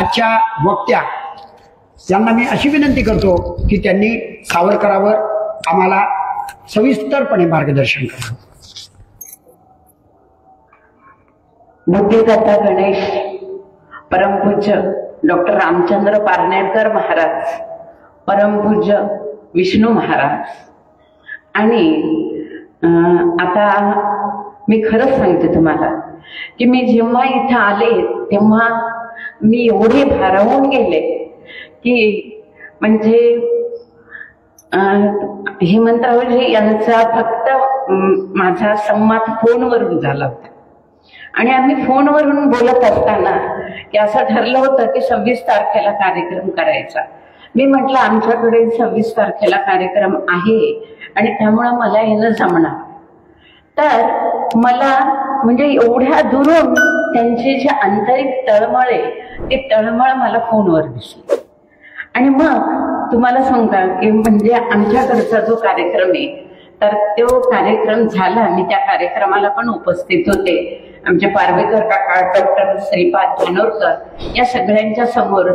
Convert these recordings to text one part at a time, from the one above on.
आजच्या वक्त्या यांना मी अशी विनंती करतो की त्यांनी सावरकरावर आम्हाला सविस्तरपणे मार्गदर्शन करावं. बुद्धिदाता गणेश परमपूज्य डॉक्टर रामचंद्र पारनेरकर महाराज, परमपूज्य विष्णू महाराज, आणि आता मी खरंच सांगते तुम्हाला की मी जेव्हा इथं आले तेव्हा मी एवढे भारावून गेले की म्हणजे हेमंतरावजी यांचा फक्त माझा संवाद फोनवरून झाला होता आणि आम्ही फोनवरून बोलत असताना की असं ठरलं होतं की 26 तारखेला कार्यक्रम करायचा. मी म्हटलं आमच्याकडे 26 तारखेला कार्यक्रम आहे आणि त्यामुळं मला येणं जमणार. तर मला म्हणजे एवढ्या दुरून त्यांची जी आंतरिक तळमळ आहे ती तळमळ मला फोनवर दिसली. आणि मग तुम्हाला सांगा की म्हणजे आमच्याकडचा जो कार्यक्रम आहे तर तो कार्यक्रम झाला. मी त्या कार्यक्रमाला पण उपस्थित होते. आमचे पारवेकर काका, डॉक्टर श्रीपाद जानोरकर या सगळ्यांच्या समोर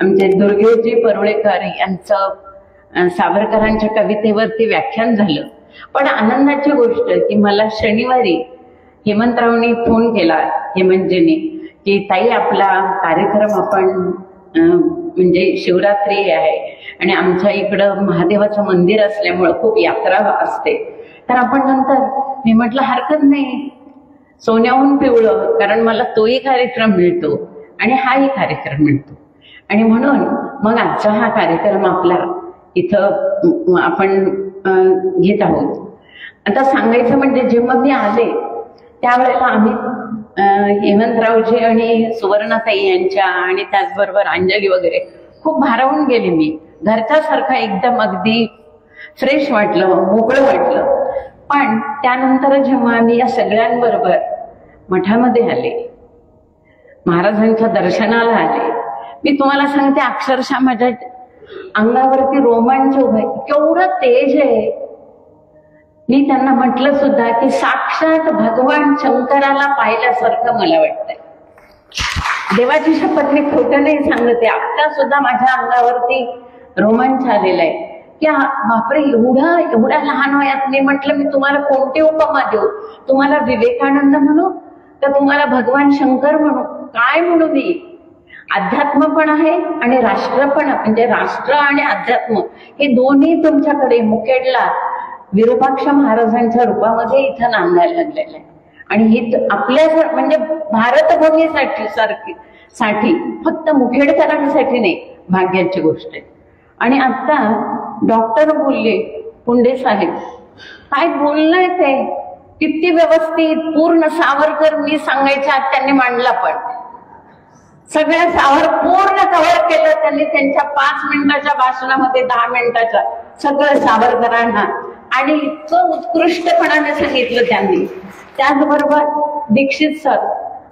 आमचे दुर्गेशजी परुळेकर यांचं सावरकरांच्या कवितेवरती व्याख्यान झालं. पण आनंदाची गोष्ट की मला शनिवारी हेमंतरावनी फोन केला, हेमंतजींनी, की ताई आपला कार्यक्रम आपण म्हणजे शिवरात्री आहे आणि आमच्या इकडं महादेवाचं मंदिर असल्यामुळं खूप यात्रा असते तर आपण नंतर. मी म्हटलं हरकत नाही, सोन्याहून पिवळं, कारण मला तोही कार्यक्रम मिळतो आणि हाही कार्यक्रम मिळतो. आणि म्हणून मग आजचा हा कार्यक्रम आपला इथं आपण घेत आहोत. आता सांगायचं म्हणजे जेव्हा मी आले त्यावेळेला आम्ही हेमंतरावजी आणि सुवर्णाताई यांच्या आणि त्याचबरोबर अंजली वगैरे खूप भारावून गेले. मी घरच्यासारखं एकदम अगदी फ्रेश वाटलं, मोकळं वाटलं. पण त्यानंतर जेव्हा आम्ही या सगळ्यांबरोबर मठामध्ये आले, महाराजांच्या दर्शनाला आले, मी तुम्हाला सांगते अक्षरशः माझ्या अंगावरती रोमांच उभे, केवढं तेज आहे. मी त्यांना म्हटलं सुद्धा की साक्षात भगवान शंकराला पाहिल्यासारखं मला वाटतंय. देवाची शपथ मी खोटं नाही सांगते, आता सुद्धा माझ्या अंगावरती रोमांच आलेला आहे की बापरे एवढ्या लहान वयात. मी म्हटलं मी तुम्हाला कोणती उपमा देऊ, तुम्हाला विवेकानंद म्हणू तर तुम्हाला भगवान शंकर म्हणू, काय म्हणू मी? अध्यात्म पण आहे आणि राष्ट्र पण, म्हणजे राष्ट्र आणि अध्यात्म हे दोन्ही तुमच्याकडे मुखेडला विरूपाक्ष महाराजांच्या रूपामध्ये इथं नांदायला लागलेलं आहे. आणि हे आपल्या म्हणजे भारतभूमीसाठी फक्त मुखेडकरांसाठी नाही, भाग्याची गोष्ट आहे. आणि आता डॉक्टर बोलले, पुंडे साहेब काय बोलणं ते किती व्यवस्थित पूर्ण सावरकर मी सांगायच्या आत त्यांनी मांडला, पण सगळ्या पूर्ण कव्हर केलं त्यांनी त्यांच्या 5 मिनिटाच्या भाषणामध्ये, 10 मिनिटाच्या सगळं सावरकरांना, आणि इतकं उत्कृष्टपणाने सांगितलं त्यांनी. त्याचबरोबर दीक्षित सर,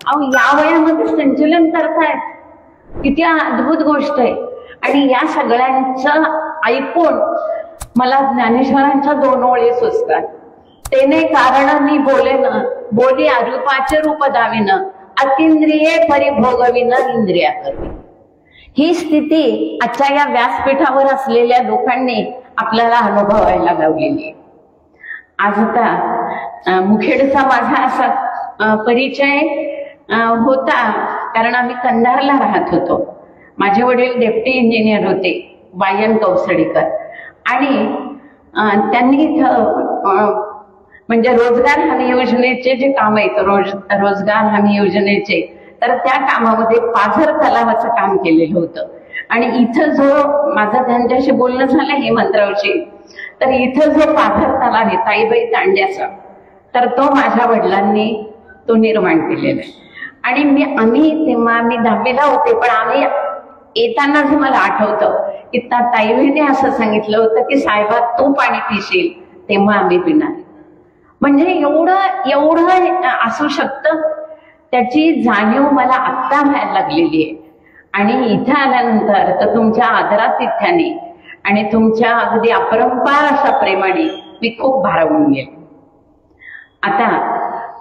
अहो या वयामध्ये संचलन करतायत, किती अद्भुत गोष्ट आहे. आणि या सगळ्यांचं ऐकून मला ज्ञानेश्वरांच्या 2 ओळी सुचतात. तेने कारण मी बोलेन, बोली अरूपाचे रूप दाविन, अतिंद्रिये परिभोगविन इंद्रिया करवी. ही स्थिती आजच्या या व्यासपीठावर असलेल्या लोकांनी आपल्याला अनुभवायला लावलेली आहे. आज आता मुखेडचा माझा असा परिचय होता कारण आम्ही कंधारला राहत होतो. माझे वडील डेप्टी इंजिनियर होते, वायन कौसडीकर, आणि त्यांनी इथं म्हणजे रोजगार हमी योजनेचे जे काम आहेत, रोजगार हमी योजनेचे, तर त्या कामामध्ये पाझर तलावाचं काम केलेलं होतं. आणि इथं जो माझं त्यांच्याशी बोलणं झालं हेमंतरावशी, तर इथं जो पाझर तलाव आहे ताईबाई तांड्याचा, तर तो माझ्या वडिलांनी तो निर्माण केलेला आहे. आणि आम्ही तेव्हा मी 10वीला होते, पण आम्ही येतानाच मला आठवतं की ताईबाईने असं सांगितलं होतं की साहेबा तू पाणी पिशील तेव्हा आम्ही पिणार. म्हणजे एवढं असू शकतं, त्याची जाणीव मला आत्ता व्हायला लागलेली आहे. आणि इथं आल्यानंतर तर तुमच्या आदरातिथ्याने आणि तुमच्या अगदी अपरंपार अशा प्रेमाने मी खूप भारावून गेले. आता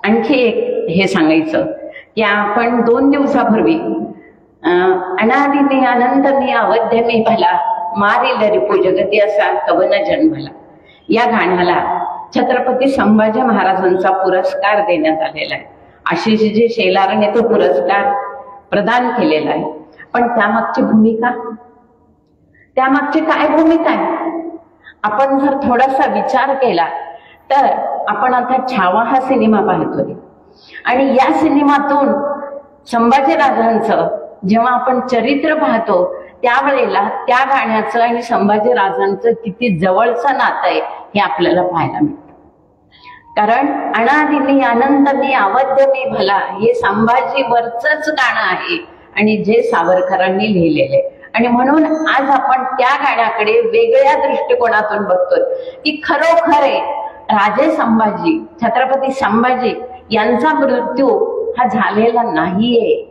आणखी एक हे सांगायचं की आपण 2 दिवसापूर्वी अनादिनी अनंत मी अवध्य मी भला मारील रिपू जगती असा कवन जन्मला. या गाण्याला छत्रपती संभाजी महाराजांचा पुरस्कार देण्यात आलेला आहे. आशिषजी शेलारने तो पुरस्कार प्रदान केलेला आहे. पण त्यामागची भूमिका, त्यामागची काय भूमिका आहे आपण जर थोडासा विचार केला तर आपण आता छावा हा सिनेमा पाहतोय आणि या सिनेमातून संभाजीराजांचं जेव्हा आपण चरित्र पाहतो त्यावेळेला त्या गाण्याचं आणि संभाजीराजांचं किती जवळचं नातं आहे हे आपल्याला पाहायला मिळतं. कारण अनादिनी अनंत मी अवध्य मी भला हे संभाजीवरचंच गाणं आहे आणि जे सावरकरांनी लिहिलेले. आणि म्हणून आज आपण त्या गाण्याकडे वेगळ्या दृष्टिकोनातून बघतोय की खरोखर राजे संभाजी, छत्रपती संभाजी यांचा मृत्यू हा झालेला नाहीये.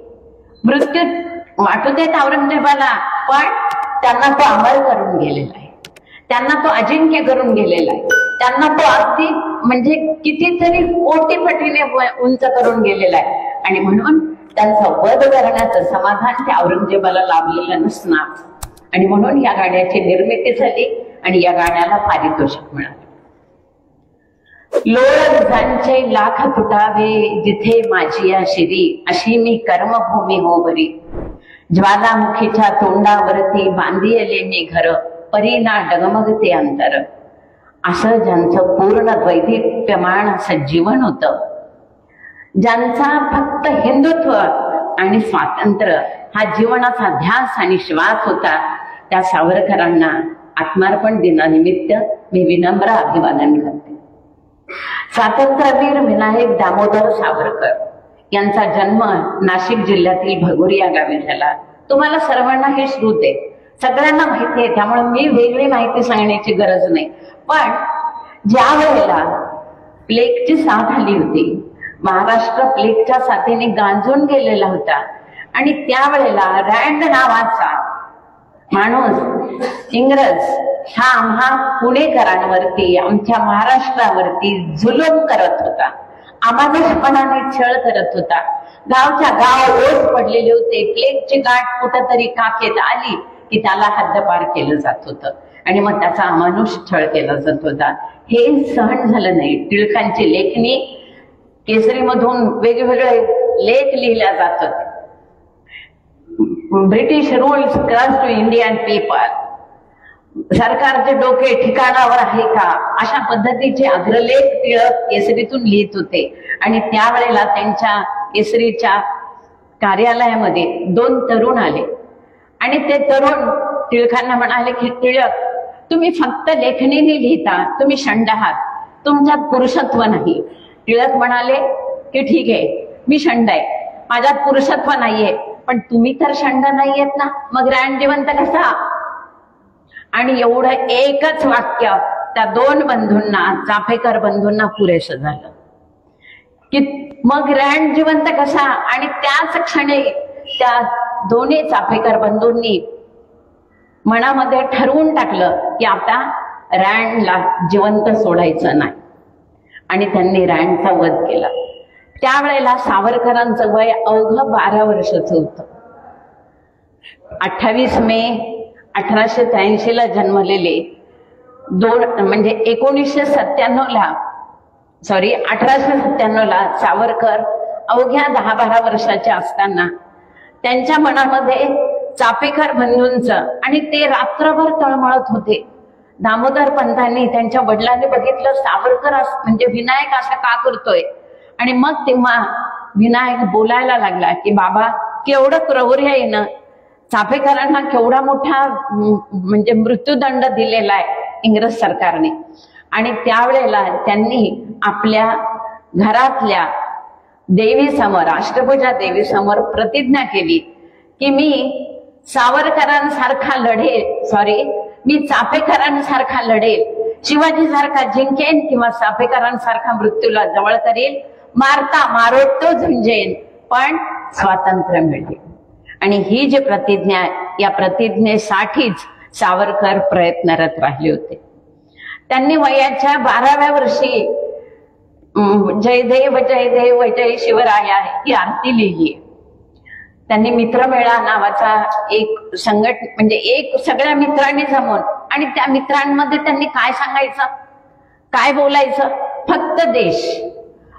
मृत्यू वाटू देत औरंगजेबाला, पण त्यांना तो अमर करून गेलेला आहे, त्यांना तो अजिंक्य करून गेलेला आहे, त्यांना तो अगदी म्हणजे कितीतरी कोटी पटीने उंच करून गेलेला आहे. आणि म्हणून त्यांचा वध करण्याचं समाधान त्या औरंगजेबाला लाभलेलं नसणार. आणि म्हणून या गाण्याची निर्मिती झाली आणि या गाण्याला पारितोषिक मिळालं. लोळजांचे लाख तुटावे जिथे माझी या शिरी अशी मी कर्मभूमी हो बरी. ज्वालामुखीच्या तोंडावरती बांधिले मी घर परीना डगमगते अंतर. असं ज्यांचं पूर्ण वैदिप्यमान असं जीवन होतं, ज्यांचा फक्त हिंदुत्व आणि स्वातंत्र्य हा जीवनाचा ध्यास आणि श्वास होता, त्या सावरकरांना आत्मार्पण दिनानिमित्त मी विनम्र अभिवादन करते. स्वातंत्र्यवीर विनायक दामोदर सावरकर यांचा जन्म नाशिक जिल्ह्यातील भगोरी या गावी झाला. तुम्हाला सर्वांना हे श्रुत आहे, सगळ्यांना माहिती आहे, त्यामुळे मी वेगळी माहिती सांगण्याची गरज नाही. पण ज्या वेळेला प्लेगची साथ आली होती, महाराष्ट्र प्लेगच्या साथीने गांजून गेलेला होता आणि त्यावेळेला रँड नावाचा माणूस इंग्रज हा आम्हा पुणेकरांवरती, आमच्या महाराष्ट्रावरती जुलूम करत होता, अमानुषपणाने छळ करत होता. गावच्या गाव ओस पडलेले होते. प्लेगची गाठ कुठंतरी काखेत आली की त्याला हद्दपार केलं जात होतं आणि मग त्याचा अमानुष छळ केला जात होता. हे सहन झालं नाही. टिळकांची लेखणी केसरीमधून वेगवेगळे लेख लिहिल्या जात होते. British rules crush to Indian people, सरकारचे डोके ठिकाणावर आहे का, अशा पद्धतीचे अग्रलेख टिळक केसरीतून लिहित होते. आणि त्यावेळेला त्यांच्या केसरीच्या कार्यालयामध्ये 2 तरुण आले आणि ते तरुण टिळकांना म्हणाले की टिळक, तुम्ही फक्त लेखणीने लिहिता, तुम्ही षंड आहात, तुमच्यात पुरुषत्व नाही. टिळक म्हणाले की ठीक आहे, मी षंड आहे, माझ्यात पुरुषत्व नाहीये, पण तुम्ही तर षंड नाहीयेत ना, मग रँड जिवंत कसा? आणि एवढं एकच वाक्य त्या 2 बंधूंना, चाफेकर बंधूंना पुरेसं झालं की मग रँड जिवंत कसा. आणि त्याच क्षणी त्या दोन्ही चाफेकर बंधूंनी मनामध्ये ठरवून टाकलं की आता रँडला जिवंत सोडायचं नाही आणि त्यांनी रँडचा वध केला. त्यावेळेला सावरकरांचं वय अवघं 12 वर्षाचं होतं. 28 मे 1883 ला जन्मलेले 1897 ला सावरकर अवघ्या 10-12 वर्षाचे असताना त्यांच्या मनामध्ये चाफेकर बंधूंचं, आणि ते रात्रभर तळमळत होते. दामोदर पंतांनी त्यांच्या वडिलांनी बघितलं सावरकर म्हणजे विनायक असं का करतोय. आणि मग तेव्हा विनायक बोलायला लागला की बाबा, केवढं क्रौर्य आहे ना, चाफेकरांना केवढा मोठा म्हणजे मृत्यूदंड दिलेला आहे इंग्रज सरकारने. आणि त्यावेळेला त्यांनी आपल्या घरातल्या देवीसमोर, अष्टभुजा देवीसमोर प्रतिज्ञा केली की मी सावरकरांसारखा लढेल, मी चाफेकरांसारखा लढेल, शिवाजीसारखा जिंकेन किंवा चाफेकरांसारखा मृत्यूला जवळ करेल, मारता मारोटतो झुंजेन, पण स्वातंत्र्य मिळेल. आणि ही जी प्रतिज्ञा आहे, या प्रतिज्ञेसाठीच सावरकर प्रयत्नरत राहिले होते. त्यांनी वयाच्या 12व्या वर्षी जय देव जय देव जय शिवराया ही आरती लिहिली. त्यांनी मित्रमेळा नावाचा एक म्हणजे एक सगळ्या मित्रांनी जमून, आणि त्या मित्रांमध्ये त्यांनी काय सांगायचं, काय बोलायचं, फक्त देश,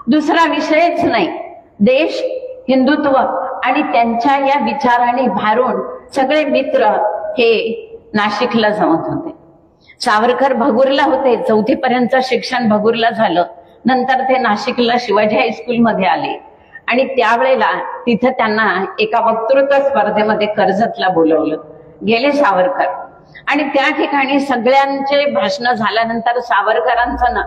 दुसरा विषयच नाही, देश, हिंदुत्व. आणि त्यांच्या या विचाराने भारून सगळे मित्र हे नाशिकला जमत होते. सावरकर भगूरला होते, 4थी पर्यंत शिक्षण भगूरला झालं. नंतर ते नाशिकला शिवाजी हायस्कूलमध्ये आले आणि त्यावेळेला तिथं त्यांना एका वक्तृत्व स्पर्धेमध्ये कर्जतला बोलवलं. गेले सावरकर आणि त्या ठिकाणी सगळ्यांचे भाषण झाल्यानंतर सावरकरांचं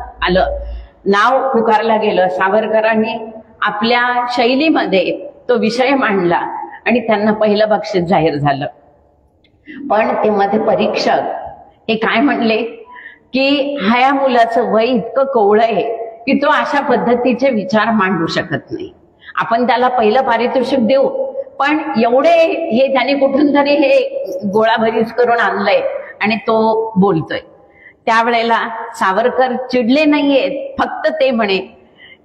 नाव पुकारलं गेलं. सावरकरांनी आपल्या शैलीमध्ये तो विषय मांडला आणि त्यांना पहिलं बक्षीस जाहीर झालं. पण ते मध्ये परीक्षक हे काय म्हणले की ह्या मुलाचं वय इतकं कोवळं आहे की तो अशा पद्धतीचे विचार मांडू शकत नाही, आपण त्याला पहिलं पारितोषिक देऊ, पण एवढे हे त्याने कुठून तरी हे गोळाभरीच करून आणलंय आणि तो बोलतोय. त्यावेळेला सावरकर चिडले नाहीयेत, फक्त ते म्हणे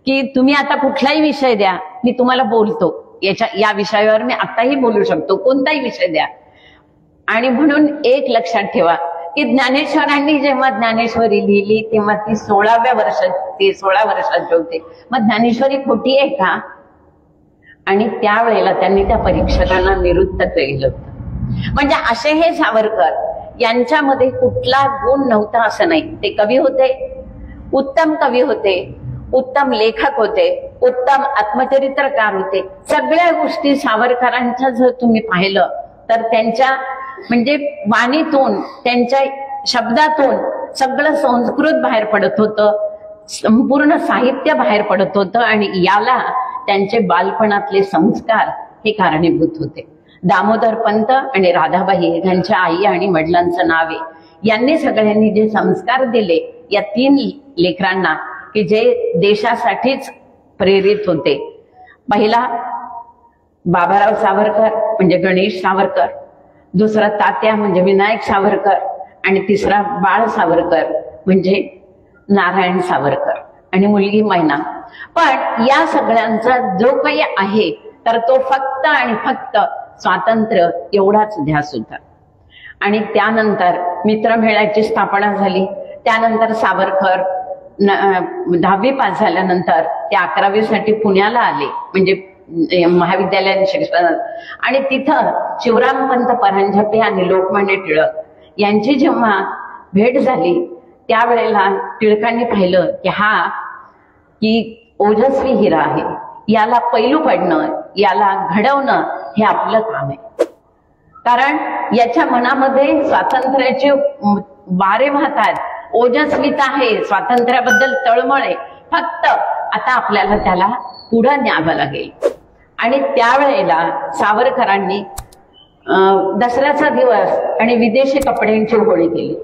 की तुम्ही आता कुठलाही विषय द्या, मी तुम्हाला बोलतो, या विषयावर मी आताही बोलू शकतो, कोणताही विषय द्या. आणि म्हणून एक लक्षात ठेवा की ज्ञानेश्वरांनी जेव्हा ज्ञानेश्वरी लिहिली तेव्हा ती 16व्या वर्षाचे होते. मग ज्ञानेश्वरी खोटी आहे का? आणि त्यावेळेला त्यांनी त्या परीक्षकांना निरुत्त केलं होतं. म्हणजे असे हे सावरकर, यांच्यामध्ये कुठला गुण नव्हता असं नाही. ते कवी होते, उत्तम कवी होते, उत्तम लेखक होते, उत्तम आत्मचरित्रकार होते. सगळ्या गोष्टी सावरकरांच्या जर तुम्ही पाहिलं तर त्यांच्या म्हणजे वाणीतून, त्यांच्या शब्दातून सगळं संस्कृत बाहेर पडत होतं, संपूर्ण साहित्य बाहेर पडत होतं. आणि याला त्यांचे बालपणातले संस्कार हे कारणीभूत होते. दामोदर पंत आणि राधाबाई यांच्या आई आणि वडिलांचं नाव आहे. यांनी सगळ्यांनी जे संस्कार दिले या 3 लेकरांना की जे देशासाठीच प्रेरित होते. पहिला बाबाराव सावरकर म्हणजे गणेश सावरकर, दुसरा तात्या म्हणजे विनायक सावरकर, आणि तिसरा बाळ सावरकर म्हणजे नारायण सावरकर, आणि मुलगी मैना. पण या सगळ्यांचा जो काही आहे तर तो फक्त आणि फक्त स्वातंत्र्य एवढाच ध्यास होता. आणि त्यानंतर मित्रमेळ्याची स्थापना झाली. त्यानंतर सावरकर 10वी पास झाल्यानंतर ते 11वी साठी पुण्याला आले, म्हणजे महाविद्यालयात शिक्षणात. आणि तिथं शिवरामपंत परांजपे आणि लोकमान्य टिळक यांची जेव्हा भेट झाली त्यावेळेला टिळकांनी पाहिलं की ओजस्वी हिरा आहे, याला पैलू पडणं, याला घडवणं हे आपलं काम आहे. कारण याच्या मनामध्ये स्वातंत्र्याचे वारे वाहतात, ओजस्वीता आहे, स्वातंत्र्याबद्दल तळमळ आहे, फक्त आता आपल्याला त्याला पुढे न्यावं लागेल. आणि त्यावेळेला सावरकरांनी दसऱ्याचा दिवस आणि विदेशी कपड्यांची होळी केली.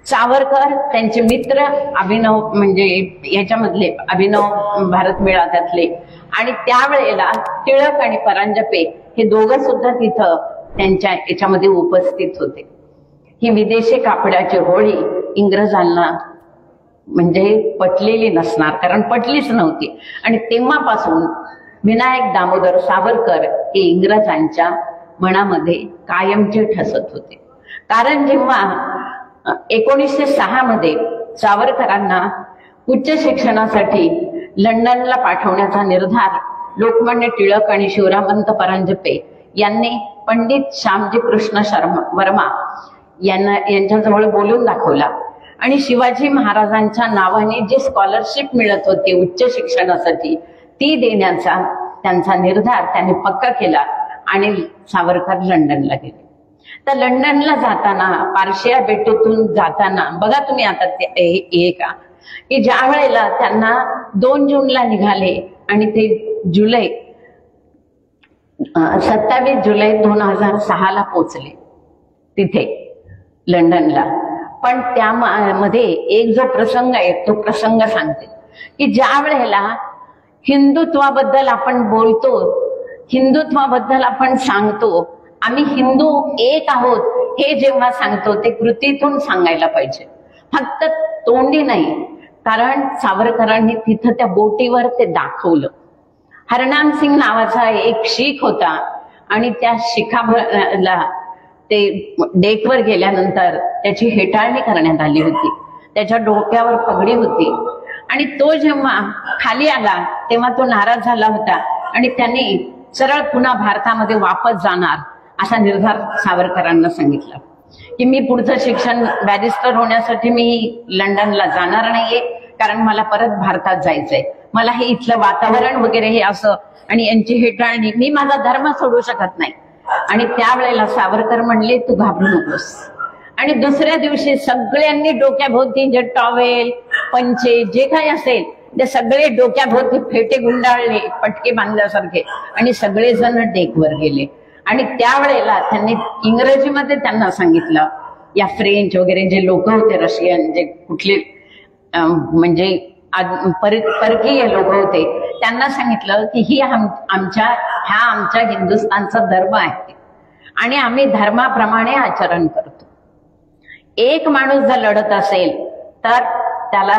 सावरकर त्यांचे मित्र अभिनव म्हणजे याच्यामधले अभिनव भारत मेळाव्यातले, आणि त्यावेळेला टिळक आणि परांजपे हे दोघं सुद्धा तिथं त्यांच्या याच्यामध्ये उपस्थित होते. ही विदेशी कापडाची होळी इंग्रजांना म्हणजे पटलेली नसणार, कारण पटलीच नव्हती. आणि तेव्हापासून विनायक दामोदर सावरकर हे इंग्रजांच्या मनामध्ये कायमचे ठसत होते. कारण जेव्हा 1906 मध्ये सावरकरांना उच्च शिक्षणासाठी लंडनला पाठवण्याचा निर्धार लोकमान्य टिळक आणि शिवरामपंत परांजपे यांनी पंडित श्यामजी कृष्ण वर्मा यांच्याजवळ बोलून दाखवला. आणि शिवाजी महाराजांच्या नावाने जी स्कॉलरशिप मिळत होती उच्च शिक्षणासाठी ती देण्याचा त्यांचा निर्धार त्यांनी पक्का केला आणि सावरकर लंडनला गेले. तर लंडनला जाताना पार्शिया बेटूतून जाताना बघा तुम्ही आता हे का की ज्या वेळेला त्यांना 2 जूनला निघाले आणि ते 27 जुलै 2006 पोचले तिथे लंडनला. पण त्यामध्ये एक जो प्रसंग आहे तो प्रसंग सांगते की ज्या वेळेला हिंदुत्वाबद्दल आपण बोलतो, हिंदुत्वाबद्दल आपण सांगतो, आम्ही हिंदू एक आहोत हे जेव्हा सांगतो ते कृतीतून सांगायला पाहिजे, फक्त तोंडी नाही. कारण सावरकरांनी तिथं त्या बोटीवर ते दाखवलं. हरनाम सिंग नावाचा एक शीख होता आणि त्या शिखाला ते डेकवर गेल्यानंतर त्याची हेटाळणी करण्यात आली होती. त्याच्या डोक्यावर पगडी होती आणि तो जेव्हा खाली आला तेव्हा तो नाराज झाला होता आणि त्यांनी सरळ पुन्हा भारतामध्ये वापस जाणार असा निर्धार सावरकरांना सांगितला की मी पुढचं शिक्षण बॅरिस्टर होण्यासाठी मी लंडनला जाणार नाहीये, कारण मला परत भारतात जायचंय. मला हे इथलं वातावरण वगैरे हे असं आणि यांची हेटाळणी, मी माझा धर्म सोडू शकत नाही. आणि त्यावेळेला सावरकर म्हणले तू घाबरू नकोस. आणि दुसऱ्या दिवशी सगळ्यांनी डोक्याभोवती जे टॉवेल पंचे जे काही असेल ते सगळे डोक्याभोवती फेटे गुंडाळले पटके बांधल्यासारखे आणि सगळेजण डेकवर गेले. आणि त्यावेळेला त्यांनी इंग्रजीमध्ये त्यांना सांगितलं, या फ्रेंच वगैरे जे लोक होते, रशियन जे कुठले म्हणजे परकीय लोक होते, त्यांना सांगितलं की ही आमच्या हिंदुस्थानचा धर्म आहे आणि आम्ही धर्माप्रमाणे आचरण करतो. एक माणूस जर लढत असेल तर त्याला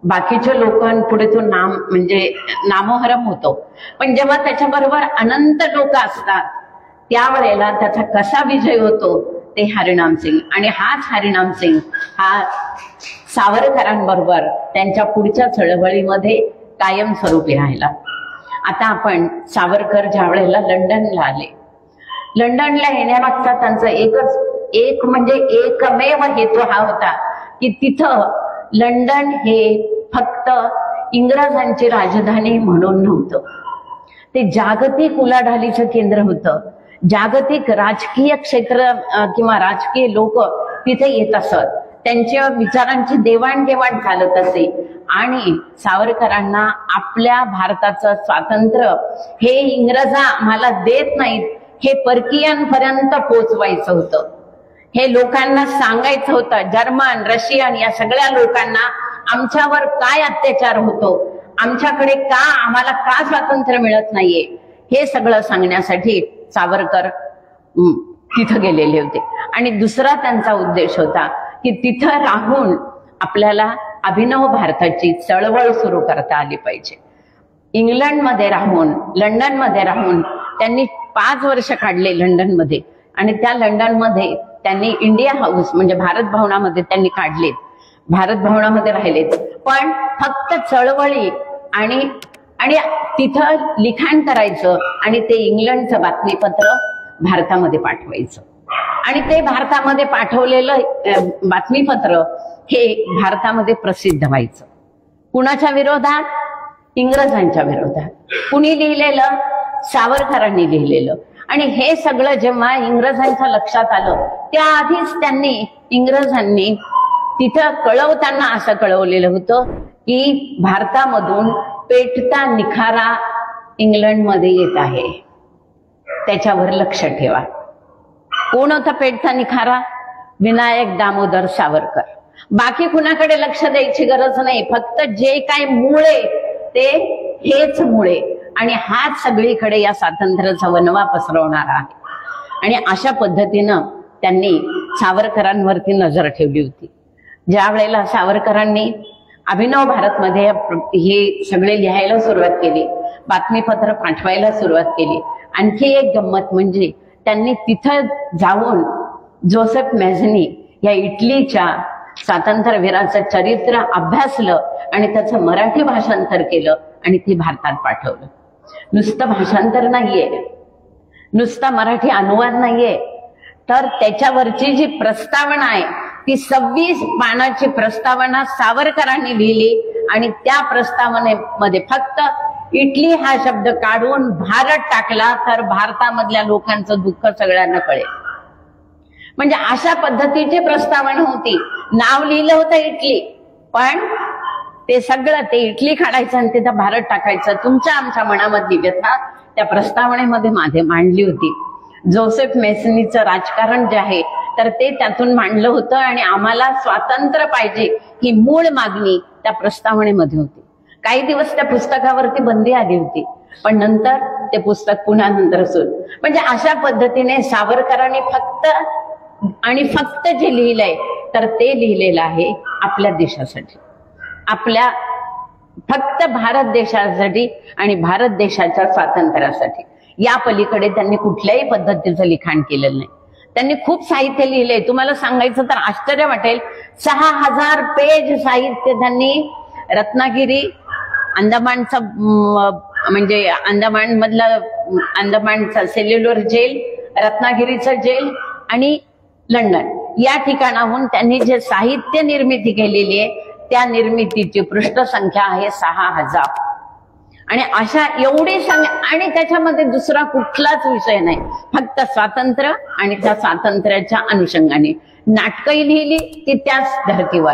बाकीच्या लोकांपुढे तो नामोहरम होतो, पण जेव्हा त्याच्याबरोबर अनंत लोक असतात त्यावेळेला त्याचा कसा विजय होतो ते हरिनाम सिंग. आणि हाच हरिनाम सिंग हा सावरकरांबरोबर त्यांच्या पुढच्या चळवळीमध्ये कायमस्वरूपी राहिला. आता आपण सावरकर ज्या वेळेला लंडनला आले, लंडनला येण्यामागचा त्यांचा एकमेव हेतू हा होता की तिथं लंडन हे फक्त इंग्रजांची राजधानी म्हणून नव्हतं, ते जागतिक उलाढालीचं केंद्र होतं. जागतिक राजकीय क्षेत्र किंवा राजकीय लोक तिथे येत असत, त्यांच्या विचारांची देवाणघेवाण चालत असे. आणि सावरकरांना आपल्या भारताचं स्वातंत्र्य हे इंग्रजा आम्हाला देत नाहीत हे परकीयांपर्यंत पोचवायचं होतं. हे लोकांना सांगायचं होतं, जर्मन रशियन या सगळ्या लोकांना आमच्यावर काय अत्याचार होतो, आम्हाला का स्वातंत्र्य मिळत नाहीये, हे सगळं सांगण्यासाठी सावरकर तिथं गेलेले होते. आणि दुसरा त्यांचा उद्देश होता की तिथं राहून आपल्याला अभिनव भारताची चळवळ सुरू करता आली पाहिजे. इंग्लंडमध्ये राहून लंडनमध्ये राहून त्यांनी 5 वर्ष काढले लंडनमध्ये. आणि त्या लंडनमध्ये त्यांनी इंडिया हाऊस म्हणजे भारत भवनामध्ये त्यांनी काढलेत, भारत भवनामध्ये राहिलेत. पण फक्त चळवळी आणि तिथं लिखाण करायचं आणि ते इंग्लंडचं बातमीपत्र भारतामध्ये पाठवायचं. आणि ते भारतामध्ये पाठवलेलं बातमीपत्र हे भारतामध्ये प्रसिद्ध व्हायचं. कुणाच्या विरोधात? इंग्रजांच्या विरोधात. कुणी लिहिलेलं? सावरकरांनी लिहिलेलं. आणि हे सगळं जेव्हा इंग्रजांच्या लक्षात आलं त्याआधीच इंग्रजांनी तिथं कळवताना असं कळवलेलं होतं की भारतामधून पेटता निखारा इंग्लंडमध्ये येत आहे, त्याच्यावर लक्ष ठेवा. कोण होता पेटता निखारा? विनायक दामोदर सावरकर. बाकी कुणाकडे लक्ष द्यायची गरज नाही, फक्त जे काय मुळे ते हेच मुळे. आणि हाच सगळीकडे या स्वातंत्र्याचा वनवा पसरवणारा आहे. आणि अशा पद्धतीनं त्यांनी सावरकरांवरती नजर ठेवली होती. ज्या वेळेला सावरकरांनी अभिनव भारतमध्ये हे सगळे लिहायला सुरुवात केली, बातमीपत्र पाठवायला सुरुवात केली. आणखी एक गंमत म्हणजे त्यांनी तिथं जाऊन जोसेफ मॅझनी या इटलीच्या स्वातंत्र्यवीराचं चरित्र अभ्यासलं आणि त्याचं मराठी भाषांतर केलं आणि ते भारतात पाठवलं. नुसतं भाषांतर नाहीये, नुसता मराठी अनुवाद नाहीये, तर त्याच्यावरची जी प्रस्तावना आहे ती 26 पानाची प्रस्तावना सावरकरांनी लिहिली. आणि त्या प्रस्तावनेमध्ये फक्त इटली हा शब्द काढून भारत टाकला तर भारतामधल्या लोकांचं दुःख सगळ्यांना कळेल. म्हणजे अशा पद्धतीची प्रस्तावना होती. नाव लिहिलं होतं इटली, पण ते सगळं ते इटली काढायचं आणि तिथं भारत टाकायचं. तुमच्या आमच्या मनामधली व्यथा त्या प्रस्तावनेमध्ये मांडली होती. जोसेफ मेसनीचं राजकारण जे आहे तर ते त्यातून मांडलं होतं. आणि आम्हाला स्वातंत्र्य पाहिजे ही मूळ मागणी त्या प्रस्तावनेमध्ये होती. काही दिवस त्या पुस्तकावरती बंदी आली होती, पण नंतर ते पुस्तक पुन्हा नंतर सुरू. म्हणजे अशा पद्धतीने सावरकरांनी फक्त जे लिहिलंय तर ते लिहिलेलं आहे आपल्या देशासाठी, आपल्या फक्त भारत देशासाठी आणि भारत देशाच्या स्वातंत्र्यासाठी. या पलीकडे त्यांनी कुठल्याही पद्धतीचं लिखाण केलेलं नाही. त्यांनी खूप साहित्य लिहिलंय. तुम्हाला सांगायचं तर आश्चर्य वाटेल, 6000 पेज साहित्य त्यांनी रत्नागिरी, अंदमानचा म्हणजे अंदमान मधला अंदमानचा सेल्युलर जेल, रत्नागिरीचं जेल आणि लंडन या ठिकाणाहून त्यांनी जे साहित्य निर्मिती केलेली आहे त्या निर्मितीची पृष्ठसंख्या आहे 6000. आणि अशा एवढी आणि त्याच्यामध्ये दुसरा कुठलाच विषय नाही, फक्त स्वातंत्र्य आणि त्या स्वातंत्र्याच्या अनुषंगाने. नाटकही लिहिली ती त्याच धर्तीवर,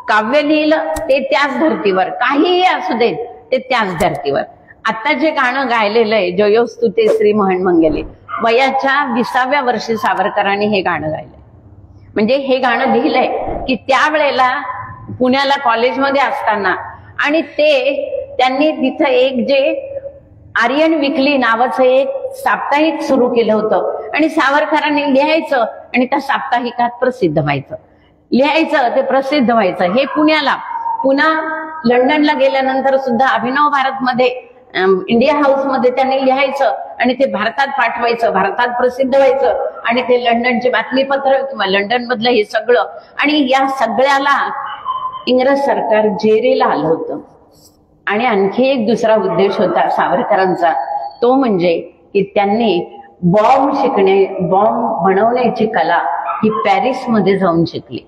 काव्य लिहिलं ते त्याच धर्तीवर, काहीही असू देत ते त्याच धर्तीवर. आता जे गाणं गायलेलं आहे जयोस्तु ते श्री मोहन मंगले, वयाच्या 20व्या वर्षी सावरकरांनी हे गाणं गायलंय. म्हणजे हे गाणं लिहिलंय की त्यावेळेला पुण्याला कॉलेजमध्ये असताना, आणि ते त्यांनी तिथं एक जे आर्यन विकली नावाचं एक साप्ताहिक सुरू केलं होतं आणि सावरकरांनी लिहायचं आणि त्या साप्ताहिकात प्रसिद्ध व्हायचं, लिहायचं ते प्रसिद्ध व्हायचं. हे पुन्हा लंडनला गेल्यानंतर सुद्धा अभिनव भारतमध्ये इंडिया हाऊसमध्ये त्यांनी लिहायचं आणि ते भारतात पाठवायचं, भारतात प्रसिद्ध व्हायचं आणि ते लंडनचे बातमीपत्र किंवा लंडन मधलं हे सगळं. आणि या सगळ्याला इंग्रज सरकार जेरीला आलं होतं. आणि आणखी एक दुसरा उद्देश होता सावरकरांचा, तो म्हणजे की त्यांनी बॉम्ब बनवण्याची कला ही पॅरिसमध्ये जाऊन शिकली.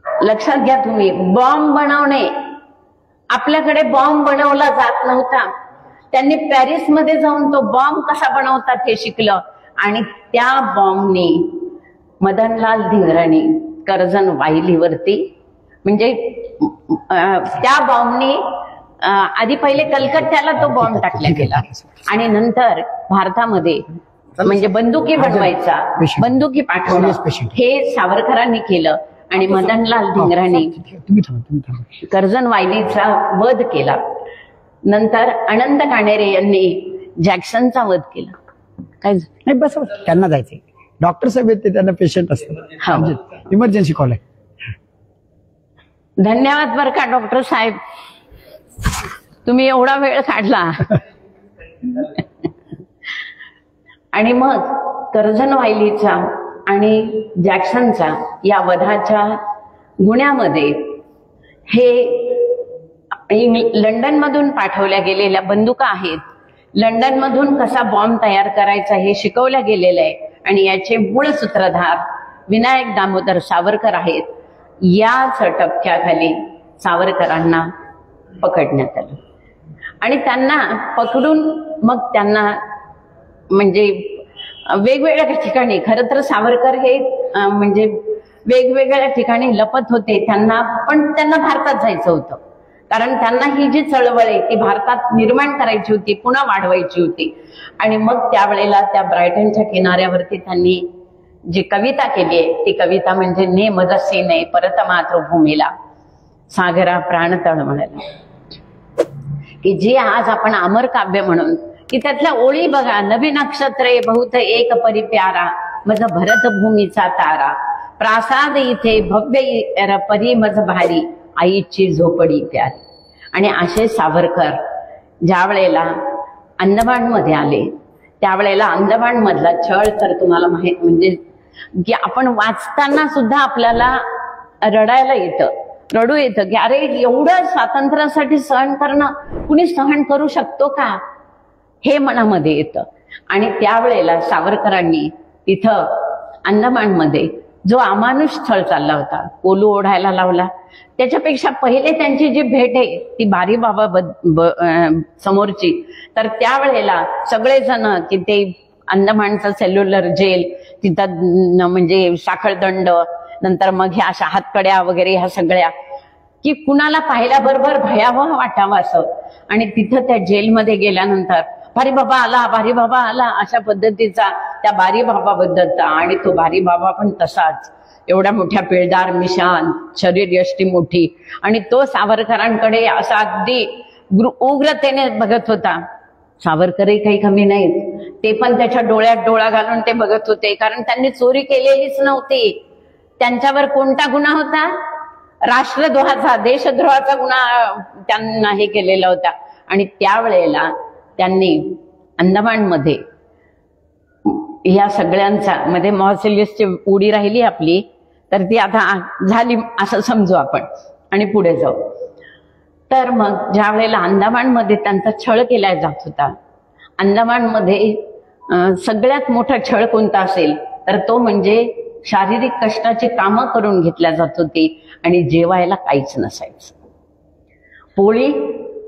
लक्षात घ्या तुम्ही, बॉम्ब बनवणे, आपल्याकडे बॉम्ब बनवला जात नव्हता, त्यांनी पॅरिसमध्ये जाऊन तो बॉम्ब कसा बनवतात हे शिकलं. आणि त्या बॉम्बनी मदनलाल धिंगराणी कर्जन वाहिलीवरती, म्हणजे त्या बॉम्बनी आधी पहिले कलकत्त्याला तो बॉम्ब टाकला गेला आणि नंतर भारतामध्ये म्हणजे बंदुकी बनवायचा, बंदुकी पाठवणं हे सावरकरांनी केलं. आणि मदनलाल धिंगराणी कर्जन वाहिलीचा वध केला. नंतर अनंत काणेरे यांनी जॅक्सनचा वध केला. काय नाही, बस त्यांना जायचंय, डॉक्टर साहेब आहेत ते, त्यांना पेशंट असतात, इमर्जन्सी कॉल आहे. धन्यवाद बरं का डॉक्टर साहेब, तुम्ही एवढा वेळ काढला. आणि मग कर्जन वाहिलीचा आणि जॅक्सनचा या वधाच्या गुन्ह्यामध्ये हे लंडन मधून पाठवल्या गेलेल्या बंदुका आहेत, लंडन मधून कसा बॉम्ब तयार करायचा हे शिकवल्या गेलेलं आहे. आणि याचे मूळ सूत्रधार विनायक दामोदर सावरकर आहेत. याच टप्प्याखाली सावरकरांना पकडण्यात आलं आणि त्यांना पकडून मग त्यांना म्हणजे वेगवेगळ्या ठिकाणी, खरं तर सावरकर हे म्हणजे वेगवेगळ्या ठिकाणी लपत होते. त्यांना भारतात जायचं होतं, कारण त्यांना ही जी चळवळ आहे ती भारतात निर्माण करायची होती, पुन्हा वाढवायची होती. आणि मग त्यावेळेला त्या ब्रायटनच्या किनाऱ्यावरती त्यांनी जी कविता केली आहे ती कविता म्हणजे ने मजसी ने परत मातृभूमीला सागरा प्राणतळ म्हणाला, की जी आज आपण अमर काव्य म्हणून, की त्यातल्या ओळी बघा, नवी नक्षत्रे बहुत एक परिप्यारा मज भरतभूमीचा तारा, प्रासाद इथे भव्य परी मज भारी आईची झोपडी प्यारी. आणि असे सावरकर ज्या वेळेला अंदमानमध्ये आले त्यावेळेला अंदमान मधला छळ तर तुम्हाला माहित, म्हणजे की आपण वाचताना सुद्धा आपल्याला रडायला येतं, रडू येतं की अरे एवढं स्वातंत्र्यासाठी सहन करणं कुणी सहन करू शकतो का, हे मनामध्ये येतं. आणि त्यावेळेला सावरकरांनी तिथं अंदमानमध्ये जो अमानुष छळ चालला होता, कोलू ओढायला लावला, त्याच्यापेक्षा पहिले त्यांची जी भेट आहे ती बारीबाबा समोरची, तर त्यावेळेला सगळेजण की ते अंदमानचं सेल्युलर जेल, तिथं म्हणजे साखळदंड, नंतर मग ह्या अशा हातकड्या वगैरे ह्या सगळ्या, की कुणाला पाहिल्याबरोबर भयावह वाटावं असं. आणि तिथं त्या जेलमध्ये गेल्यानंतर भारी बाबा आला, भारी बाबा आला अशा पद्धतीचा त्या बारी बाबाबद्दलचा. आणि तो बारी बाबा पण तसाच, एवढ्या मोठ्या पिळदार मिशान, शरीर यष्टी मोठी, आणि तो सावरकरांकडे असा अगदी उग्रतेने बघत होता. सावरकरही काही कमी नाहीत, ते पण त्याच्या डोळ्यात डोळा घालून ते बघत होते, कारण त्यांनी चोरी केलेलीच नव्हती. त्यांच्यावर कोणता गुन्हा होता? राष्ट्रद्रोहाचा, देशद्रोहाचा गुन्हा त्यांना हे केलेला होता. आणि त्यावेळेला त्यांनी अंदमानमध्ये या सगळ्यांचा मध्ये मॉर्सिलियसची उडी राहिली आपली, तर ती आता झाली असं समजू आपण आणि पुढे जाऊ. तर मग ज्या वेळेला अंदमानमध्ये त्यांचा छळ केला जात होता, अंदमानमध्ये सगळ्यात मोठा छळ कोणता असेल तर तो म्हणजे शारीरिक कष्टाची कामं करून घेतल्या जात होती आणि जेवायला काहीच नसायचं. पोळी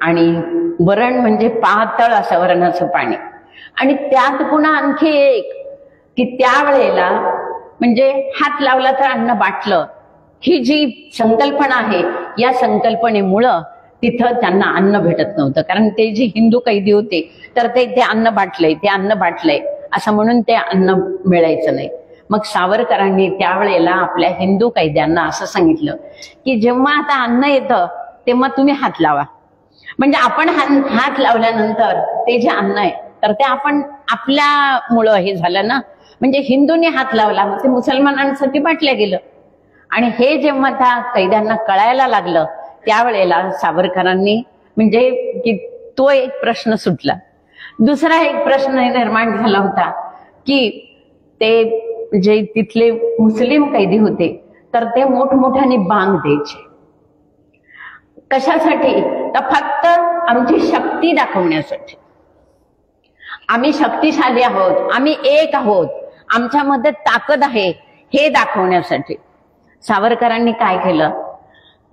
आणि वरण म्हणजे पातळ असं वरणाचं पाणी. आणि त्यात पुन्हा आणखी एक की त्यावेळेला म्हणजे हात लावला तर अन्न बाटलं, ही जी संकल्पना आहे या संकल्पनेमुळं तिथं त्यांना अन्न भेटत नव्हतं. कारण ते जे हिंदू कैदी होते तर ते अन्न बाटलंय, ते अन्न बाटलंय असं म्हणून ते अन्न मिळायचं नाही. मग सावरकरांनी त्यावेळेला आपल्या हिंदू कैद्यांना असं सांगितलं की जेव्हा आता अन्न येतं तेव्हा तुम्ही हात लावा. म्हणजे आपण हात लावल्यानंतर ते जे अन्न आहे तर ते आपण आपल्यामुळं हे झालं ना. म्हणजे हिंदूंनी हात लावला मग ते मुसलमानांसाठी बाटल्या गेलं. आणि हे जेव्हा त्या कैद्यांना कळायला लागलं त्यावेळेला सावरकरांनी म्हणजे की तो एक प्रश्न सुटला. दुसरा एक प्रश्न निर्माण झाला होता की ते जे तिथले मुस्लिम कैदी होते तर ते मोठमोठ्याने बांग द्यायचे. कशासाठी? तर फक्त आमची शक्ती दाखवण्यासाठी. आम्ही शक्तिशाली आहोत, आम्ही एक आहोत, आमच्यामध्ये ताकद आहे हे दाखवण्यासाठी. सावरकरांनी काय केलं,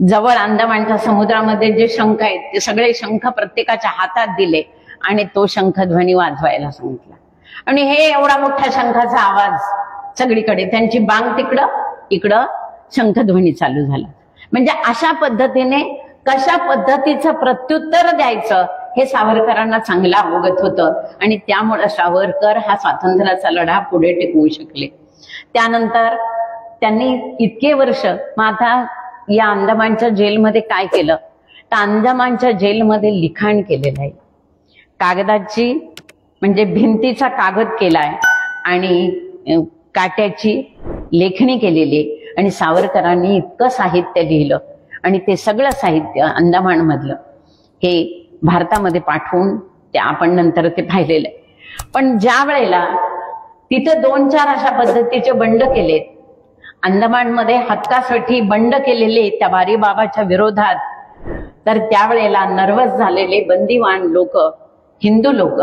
जवळ अंदमानच्या समुद्रामध्ये जे शंख आहेत ते सगळे शंख प्रत्येकाच्या हातात दिले आणि तो शंखध्वनी वाजवायला सांगितला. आणि हे एवढा मोठा शंखाचा आवाज सगळीकडे, त्यांची बांग तिकडं इकडं शंखध्वनी चालू झाला. म्हणजे अशा पद्धतीने कशा पद्धतीचं प्रत्युत्तर द्यायचं हे सावरकरांना चांगलं अवगत होतं आणि त्यामुळे सावरकर हा स्वातंत्र्याचा लढा पुढे टिकवू शकले. त्यानंतर त्यांनी इतके वर्ष मग आता या अंदमानच्या जेलमध्ये काय केलं तर अंदमानच्या जेलमध्ये लिखाण केलेलं आहे. कागदाची म्हणजे भिंतीचा कागद केलाय आणि काट्याची लेखणी केलेली आणि सावरकरांनी इतकं साहित्य लिहिलं आणि ते सगळं साहित्य अंदमानमधलं हे भारतामध्ये पाठवून ते आपण नंतर ते पाहिलेलं आहे. पण ज्या वेळेला तिथं 2-4 अशा पद्धतीचे बंड केलेत, अंदमानमध्ये हक्कासाठी बंड केलेले त्या बारी बाबाच्या विरोधात, तर त्यावेळेला नर्वस झालेले बंदिवान लोक, हिंदू लोक,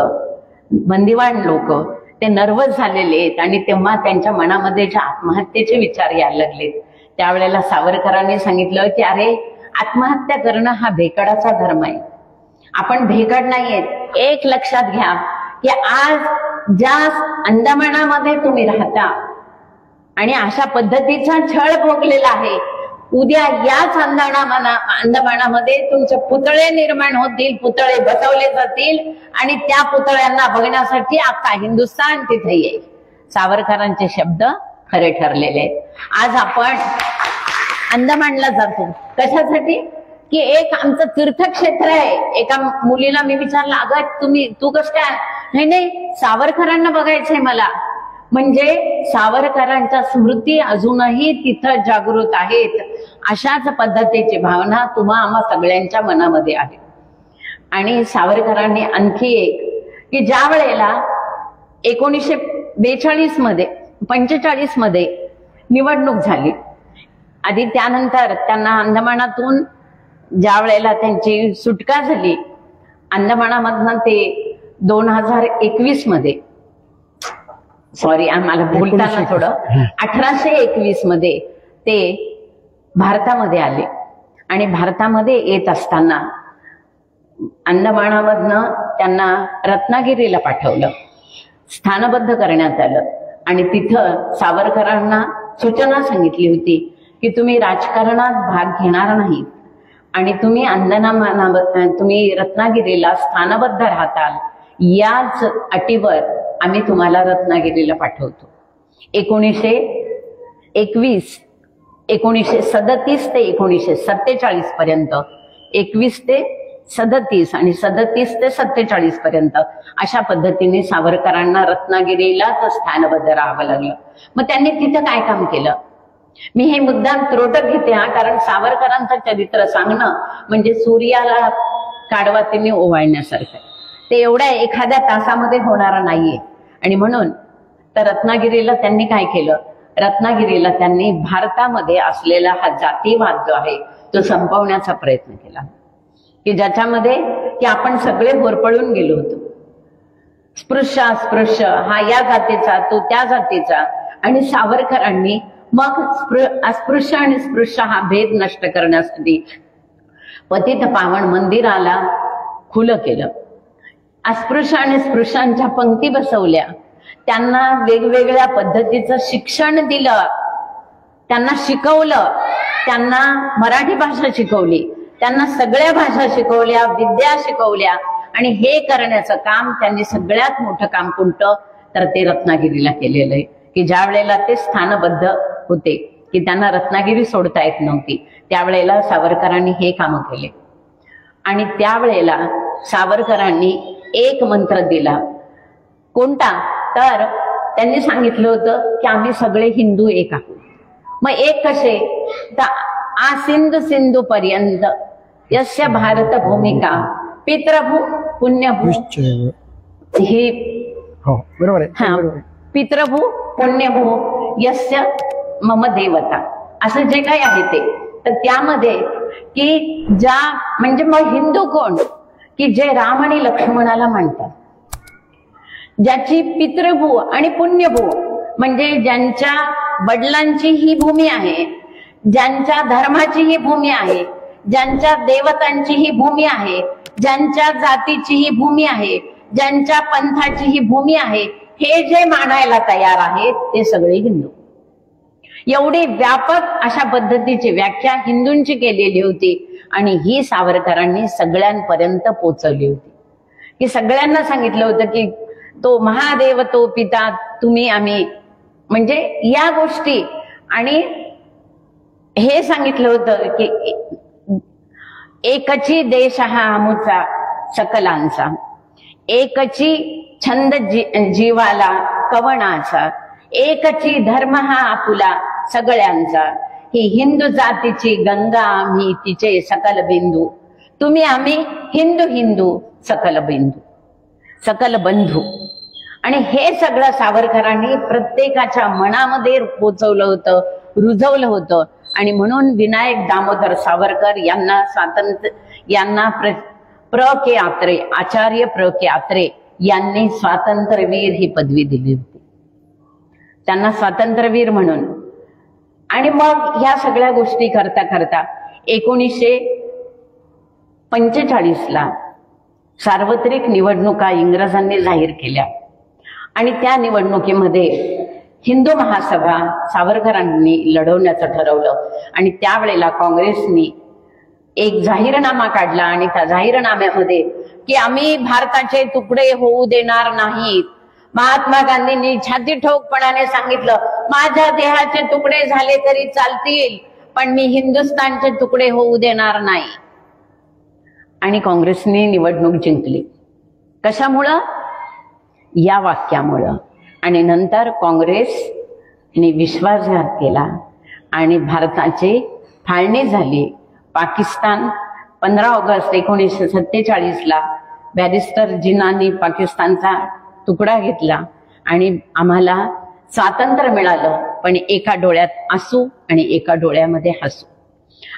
बंदिवान लोक ते नर्वस झालेले आहेत आणि तेव्हा त्यांच्या मनामध्ये जे आत्महत्येचे विचार यायला लागले. त्यावेळेला सावरकरांनी सांगितलं की अरे आत्महत्या करणं हा भेकडाचा धर्म आहे, आपण भेकड नाहीयेत. एक लक्षात घ्या की आज ज्या अंदमानामध्ये तुम्ही राहता आणि अशा पद्धतीचा छळ भोगलेला आहे, उद्या याच अंदमानामध्ये तुमचे पुतळे निर्माण होतील, पुतळे बसवले जातील आणि त्या पुतळ्यांना बघण्यासाठी अख्खा हिंदुस्थान तिथे येईल. सावरकरांचे शब्द खरे ठरलेले आहेत. आज आपण अंदमानला जातो कशासाठी की एक आमचं तीर्थक्षेत्र आहे. एका मुलीला मी विचारलं, अगं तू कसं काय? नाही सावरकरांना बघायचंय मला. म्हणजे सावरकरांच्या स्मृती अजूनही तिथं जागृत आहेत. अशाच पद्धतीची भावना आम्हा सगळ्यांच्या मनामध्ये आहे. आणि सावरकरांनी आणखी एक की ज्या वेळेला 1942 मध्ये 45 मध्ये निवडणूक झाली, आधी त्यानंतर त्यांना अंदमानातून ज्या वेळेला त्यांची सुटका झाली अंदमानामधनं, ते 2021 मध्ये, सॉरी आम्हाला बोलताना थोडं, 1821 मध्ये ते भारतामध्ये आले. आणि भारतामध्ये येत असताना अंदमानामधनं त्यांना रत्नागिरीला पाठवलं, स्थानबद्ध करण्यात आलं. आणि तिथं सावरकरांना सूचना सांगितली होती की तुम्ही राजकारणात भाग घेणार नाही आणि तुम्ही तुम्ही रत्नागिरीला स्थानबद्ध राहताल, याच अटीवर आम्ही तुम्हाला रत्नागिरीला पाठवतो. 1937 ते 1947 पर्यंत, 21 ते 37 आणि 37 ते 47 पर्यंत अशा पद्धतीने सावरकरांना रत्नागिरीलाच स्थानबद्ध राहावं लागलं. मग त्यांनी तिथं काय काम केलं? मी हे मुद्दाम त्रोटक घेते कारण सावरकरांचं चरित्र सांगणं म्हणजे सूर्याला काडवातीने ओवाळण्यासारखं. ते एवढ्या एखाद्या तासामध्ये होणारं नाहीये. आणि म्हणून तर रत्नागिरीला त्यांनी काय केलं, रत्नागिरीला त्यांनी भारतामध्ये असलेला हा जातीवाद जो आहे तो संपवण्याचा प्रयत्न केला, की ज्याच्यामध्ये की आपण सगळे होरपळून गेलो होतो. स्पृश्य अस्पृश्य, हा या जातीचा तो त्या जातीचा. आणि सावरकरांनी मग अस्पृश्य आणि स्पृश्य हा भेद नष्ट करण्यासाठी पतित पावन मंदिराला खुलं केलं. अस्पृश्य आणि स्पृश्यांच्या पंक्ती बसवल्या, त्यांना वेगवेगळ्या पद्धतीचं शिक्षण दिलं, त्यांना शिकवलं, त्यांना मराठी भाषा शिकवली, त्यांना सगळ्या भाषा शिकवल्या, विद्या शिकवल्या. आणि हे करण्याचं काम त्यांनी सगळ्यात मोठं काम कोणतं तर ते रत्नागिरीला केलेलं आहे, की ज्या वेळेला ते स्थानबद्ध होते की त्यांना रत्नागिरी सोडता येत नव्हती, त्यावेळेला सावरकरांनी हे काम केले. आणि त्यावेळेला सावरकरांनी एक मंत्र दिला. कोणता तर त्यांनी सांगितलं होतं की आम्ही सगळे हिंदू एक आहोत. मग एक कसे तर सिंधू सिंधू पर्यंत यस्य भारत भूमिका पितृभू पुण्यभू, ही बरोबर आहे. पितृभू पुण्यभू यस्य मम देवता, असं जे काही आहे ते. तर त्यामध्ये की ज्या म्हणजे मग हिंदू कोण की जे राम आणि लक्ष्मणाला मानतात, ज्याची पितृभू आणि पुण्यभू म्हणजे ज्यांच्या वडिलांची ही भूमी आहे, ज्यांच्या धर्माची ही भूमी आहे, ज्यांच्या देवतांची ही भूमी आहे, ज्यांच्या जातीची ही भूमी आहे, ज्यांच्या पंथाची ही भूमी आहे, हे जे मानायला तयार आहेत ते सगळे हिंदू. एवढी व्यापक अशा पद्धतीची व्याख्या हिंदूंची केलेली होती. आणि ही सावरकरांनी सगळ्यांपर्यंत पोचवली होती, की सगळ्यांना सांगितलं होतं की तो महादेव तो पिता तुम्ही आम्ही, म्हणजे या गोष्टी. आणि हे सांगितलं होतं की एकची देश हा आमुचा सकलांचा, एकची छंद जीवाला कवणाचा, एकची धर्म हा आपुला सगळ्यांचा, ही हिंदू जातीची गंगा आम्ही तिचे सकल बिंदू, तुम्ही आम्ही हिंदू हिंदू सकल बिंदू सकल बंधू. आणि हे सगळं सावरकरांनी प्रत्येकाच्या मनामध्ये पोचवलं होतं, रुजवलं होतं. आणि म्हणून विनायक दामोदर सावरकर यांना प्र के आत्रे, आचार्य प्र के आत्रे यांनी स्वातंत्र्यवीर ही पदवी दिली होती, त्यांना स्वातंत्र्यवीर म्हणून. आणि मग ह्या सगळ्या गोष्टी करता करता 1945ला सार्वत्रिक निवडणुका इंग्रजांनी जाहीर केल्या. आणि त्या निवडणुकीमध्ये हिंदू महासभा सावरकरांनी लढवण्याचं ठरवलं. आणि त्यावेळेला काँग्रेसनी एक जाहीरनामा काढला. आणि त्या जाहीरनाम्यामध्ये की आम्ही भारताचे तुकडे होऊ देणार नाहीत. महात्मा गांधींनी छाती ठोकपणाने सांगितलं, माझ्या देहाचे तुकडे झाले तरी चालतील, पण मी हिंदुस्थानचे तुकडे होऊ देणार नाही. आणि काँग्रेसने निवडणूक जिंकली. कशामुळं? या वाक्यामुळं. आणि नंतर काँग्रेसने विश्वासघात केला आणि भारताची फाळणी झाली. पाकिस्तान 15 ऑगस्ट 1947ला बॅरिस्टर जिन्नांनी पाकिस्तानचा तुकडा घेतला आणि आम्हाला स्वातंत्र्य मिळालं. पण एका डोळ्यात आसू आणि एका डोळ्यामध्ये हसू.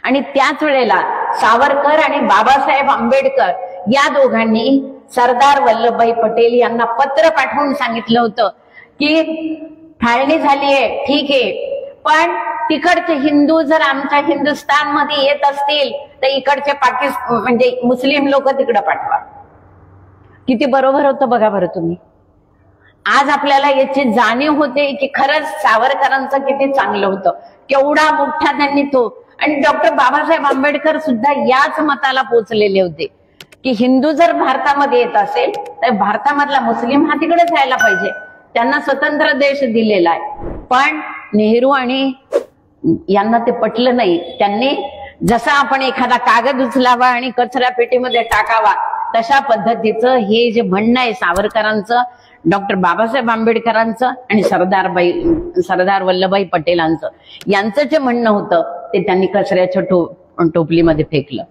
आणि त्याच वेळेला सावरकर आणि बाबासाहेब आंबेडकर या दोघांनी सरदार वल्लभभाई पटेल यांना पत्र पाठवून सांगितलं होतं की फाळणी झालीये ठीक आहे, पण तिकडचे हिंदू जर आमच्या हिंदुस्थानमध्ये येत असतील तर इकडचे पाकिस्तान म्हणजे मुस्लिम लोक तिकडे पाठवा. किती बरोबर होतं बघा बरं तुम्ही. आज आपल्याला याची जाणीव होते की खरंच सावरकरांचं किती चांगलं होतं, केवढा मोठा त्यांनी तो. आणि डॉक्टर बाबासाहेब आंबेडकर सुद्धा याच मताला पोचलेले होते की हिंदू जर भारतामध्ये येत असेल तर भारतामधला मुस्लिम हा तिकडे जायला पाहिजे. त्यांना स्वतंत्र देश दिलेला आहे. पण नेहरू आणि यांना ते पटलं नाही. त्यांनी जसा आपण एखादा कागद उचलावा आणि कचरा पेटीमध्ये टाकावा तशा पद्धतीचं हे जे म्हणणं आहे सावरकरांचं, डॉक्टर बाबासाहेब आंबेडकरांचं आणि सरदार वल्लभभाई पटेलांचं, यांचं जे म्हणणं होतं ते त्यांनी कचऱ्याच्या टोपलीमध्ये फेकलं.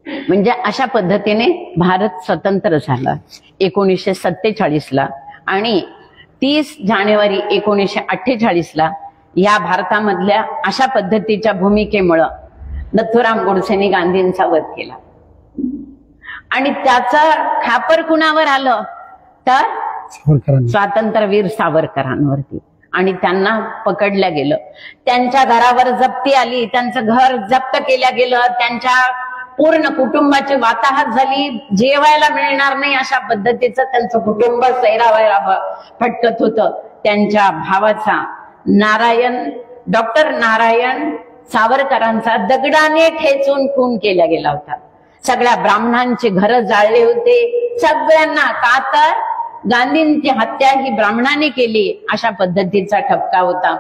म्हणजे अशा पद्धतीने भारत स्वतंत्र झाला 1947ला आणि 30 जानेवारी 1948ला या भारतामधल्या अशा पद्धतीच्या भूमिकेमुळं नथुराम गोडसेंनी गांधींचा वध केला. आणि त्याचं खापर कुणावर आलं तर स्वातंत्र्यवीर सावरकरांवरती. आणि त्यांना पकडलं गेलं, त्यांच्या घरावर जप्ती आली, त्यांचं घर जप्त केलं गेलं, त्यांच्या पूर्ण कुटुंबाची वाताहत झाली, जेवायला मिळणार नाही अशा पद्धतीचं त्यांचं कुटुंब सैरावैरा फटकत होतं. त्यांच्या भावाचा डॉक्टर नारायण सावरकरांचा दगडाने ठेचून खून केला गेला होता. सगळ्या ब्राह्मणांची घरं जाळले होते, सगळ्यांना. का तर गांधींची हत्या ही ब्राह्मणाने केली अशा पद्धतीचा ठपका होता.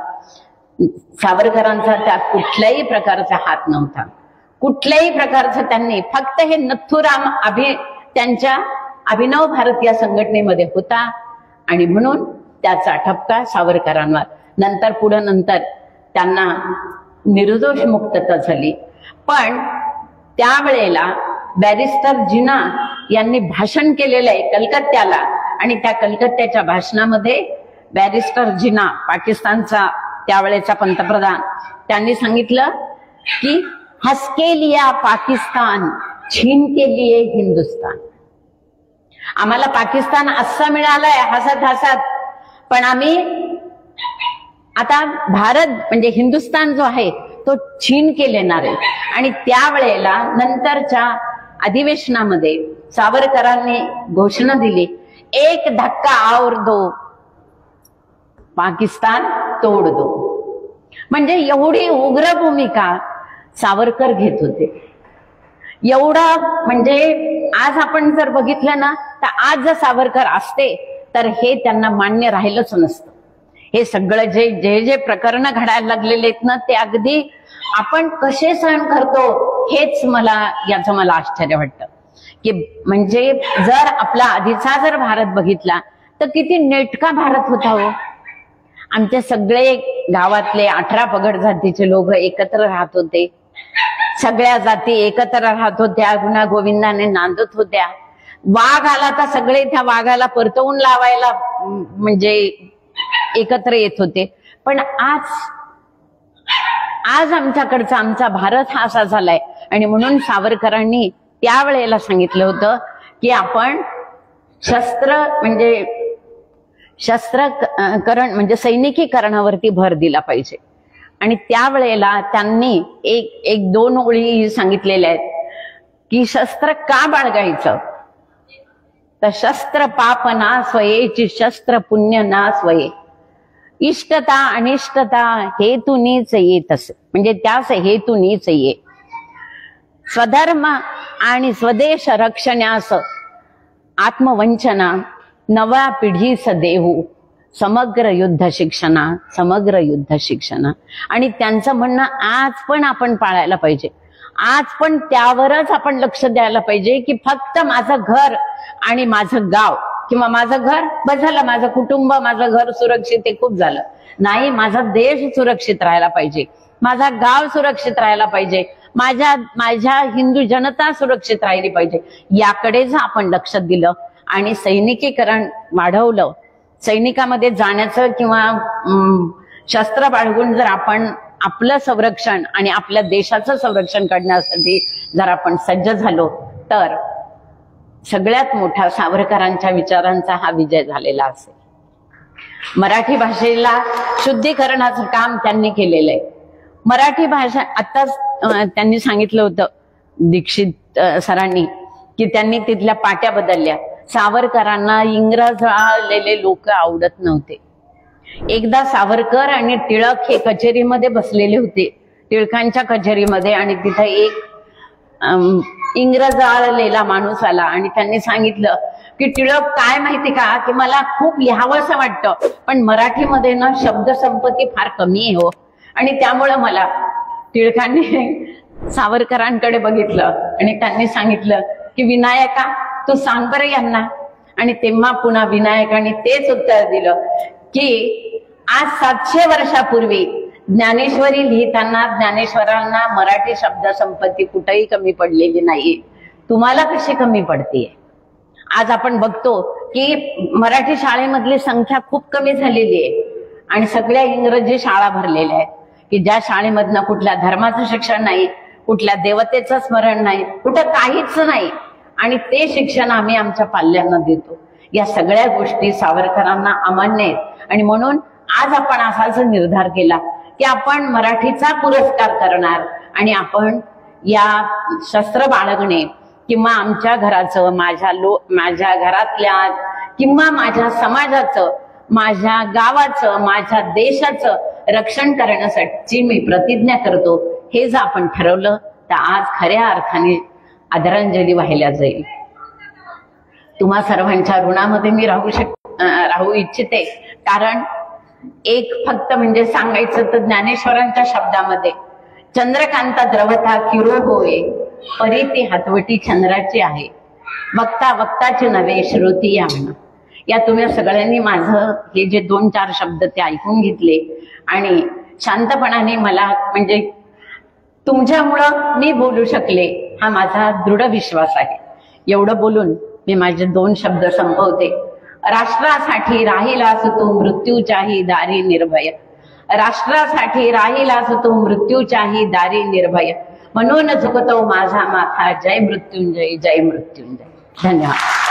सावरकरांचा त्यात कुठल्याही प्रकारचा हात नव्हता, कुठल्याही प्रकारचं. त्यांनी फक्त हे नथुराम त्यांच्या अभिनव भारत या संघटनेमध्ये होता आणि म्हणून त्याचा ठपका सावरकरांवर. नंतर त्यांना निर्दोष मुक्तता झाली. पण त्यावेळेला बॅरिस्टर जिना यांनी भाषण केलेलं आहे कलकत्त्याला आणि त्या कलकत्त्याच्या भाषणामध्ये बॅरिस्टर जिना, पाकिस्तानचा त्यावेळेचा पंतप्रधान, त्यांनी सांगितलं की हंस के लिया पाकिस्तान, छीन के लिए हिंदुस्तान. आम्हाला पाकिस्तान असं मिळालंय हसत हसत, पण आम्ही आता भारत म्हणजे हिंदुस्तान जो आहे तो छीन के लेणार आहे. आणि त्यावेळेला नंतरच्या अधिवेशनामध्ये सावरकरांनी घोषणा दिली, एक धक्का और दो, पाकिस्तान तोड दो. म्हणजे एवढी उग्र भूमिका सावरकर घेत होते. एवढा म्हणजे आज आपण जर बघितलं ना तर आज जर सावरकर असते तर हे त्यांना मान्य राहिलंच नसतं. हे सगळं जे प्रकरण घडायला लागलेले आहेत ना ते अगदी आपण कसे सहन करतो हेच याचं मला आश्चर्य वाटतं. की म्हणजे जर आपला आधीचा जर भारत बघितला तर किती नेटका भारत होता हो. आमचे सगळे गावातले 18 पगड जातीचे लोक एकत्र राहत होते, सगळ्या जाती एकत्र राहत होत्या, गुन्हा गोविंदाने नांदत होत्या. वाघ आला तर सगळे त्या वाघाला परतवून लावायला म्हणजे एकत्र येत होते. पण आज आमच्याकडचा आमचा भारत हा असा झालाय. आणि म्हणून सावरकरांनी त्यावेळेला सांगितलं होतं की आपण शस्त्रकरण म्हणजे सैनिकीकरणावरती भर दिला पाहिजे. आणि त्यावेळेला त्यांनी एक दोन ओळी सांगितलेल्या आहेत की शस्त्र का बाळगायचं, तर शस्त्र पाप ना स्वयेची, शस्त्र पुण्य ना स्वये, इष्टता अनिष्टता हेतूनीच येत असे. म्हणजे त्याच हेतूनीच ये. स्वधर्म आणि स्वदेश रक्षण्यास आत्मवंचना नव्या पिढीस देऊ समग्र युद्ध शिक्षणा. आणि त्यांचं म्हणणं आज पण आपण पाळायला पाहिजे. आज पण त्यावरच आपण लक्ष द्यायला पाहिजे की फक्त माझं घर आणि माझं गाव किंवा माझं घर बस झालं, माझं कुटुंब माझं घर सुरक्षित आहे खूप झालं. नाही, माझा देश सुरक्षित राहायला पाहिजे, माझा गाव सुरक्षित राहायला पाहिजे, माझ्या हिंदू जनता सुरक्षित राहिली पाहिजे. याकडे जर आपण लक्ष दिलं आणि सैनिकीकरण वाढवलं, सैनिकामध्ये जाण्याचं किंवा शस्त्र बाळगून जर आपण आपलं संरक्षण आणि आपल्या देशाचं संरक्षण करण्यासाठी जर आपण सज्ज झालो तर सगळ्यात मोठा सावरकरांच्या विचारांचा हा विजय झालेला असेल. मराठी भाषेला शुद्धीकरणाचं काम त्यांनी केलेलं आहे. मराठी भाषा आताच त्यांनी सांगितलं होतं दीक्षित सरांनी की त्यांनी तिथल्या पाट्या बदलल्या. सावरकरांना इंग्रजालेले लोक आवडत नव्हते. एकदा सावरकर आणि टिळक हे कचेरीमध्ये बसलेले होते, टिळकांच्या कचेरीमध्ये, आणि तिथं एक इंग्रज आलेला माणूस आला आणि त्यांनी सांगितलं की टिळक काय माहिती का की मला खूप लिहावंसं वाटतं पण मराठीमध्ये ना शब्दसंपत्ती फार कमी आहे हो. आणि त्यामुळं मला टिळकांनी सावरकरांकडे बघितलं आणि त्यांनी सांगितलं की विनायका तू सांग बरं यांना. आणि तेव्हा पुन्हा विनायकाने तेच उत्तर दिलं की आज 700 वर्षापूर्वी ज्ञानेश्वरी लिहिताना ज्ञानेश्वरांना मराठी शब्दसंपत्ती कुठेही कमी पडलेली नाही. तुम्हाला कशी कमी पडतीये? आज आपण बघतो की मराठी शाळेमधली संख्या खूप कमी झालेली आहे आणि सगळ्या इंग्रजी शाळा भरलेल्या आहेत की ज्या शाळेमधनं कुठल्या धर्माचं शिक्षण नाही, कुठल्या देवतेचं स्मरण नाही, कुठं काहीच नाही, आणि ते शिक्षण आम्ही आमच्या पाल्यांना देतो. या सगळ्या गोष्टी सावरकरांना अमान्य आहेत आणि म्हणून आज आपण असाच निर्धार केला की आपण मराठीचा पुरस्कार करणार आणि आपण या शस्त्र बाळगणे किंवा आमच्या घराचं, माझ्या घरातल्या किंवा माझ्या समाजाचं, माझ्या गावाचं, माझ्या देशाचं रक्षण करण्यासाठी मी प्रतिज्ञा करतो. हे जर आपण ठरवलं तर आज खऱ्या अर्थाने आदरांजली वाहिल्या जाईल. तुम्हा सर्वांच्या ऋणामध्ये मी राहू इच्छिते. कारण एक फक्त म्हणजे सांगायचं तर ज्ञानेश्वरांच्या शब्दामध्ये चंद्रकांता द्रवता किरो होय, परी ती हातवटी चंद्राची आहे, वक्ता वक्ताचे नव्हे श्रुती या म्हणा. या तुम्ही सगळ्यांनी माझं हे जे 2-4 शब्द ते ऐकून घेतले आणि शांतपणाने मला म्हणजे तुमच्यामुळं मी बोलू शकले हा माझा दृढ विश्वास आहे. एवढं बोलून मी माझे 2 शब्द संपवते. राष्ट्रासाठी राहिलास तू मृत्यूच्याही दारी निर्भय, राष्ट्रासाठी राहिलास तू मृत्यूच्याही दारी निर्भय, म्हणून झुकतो माझा माथा, जय मृत्युंजय, जय मृत्युंजय. धन्यवाद.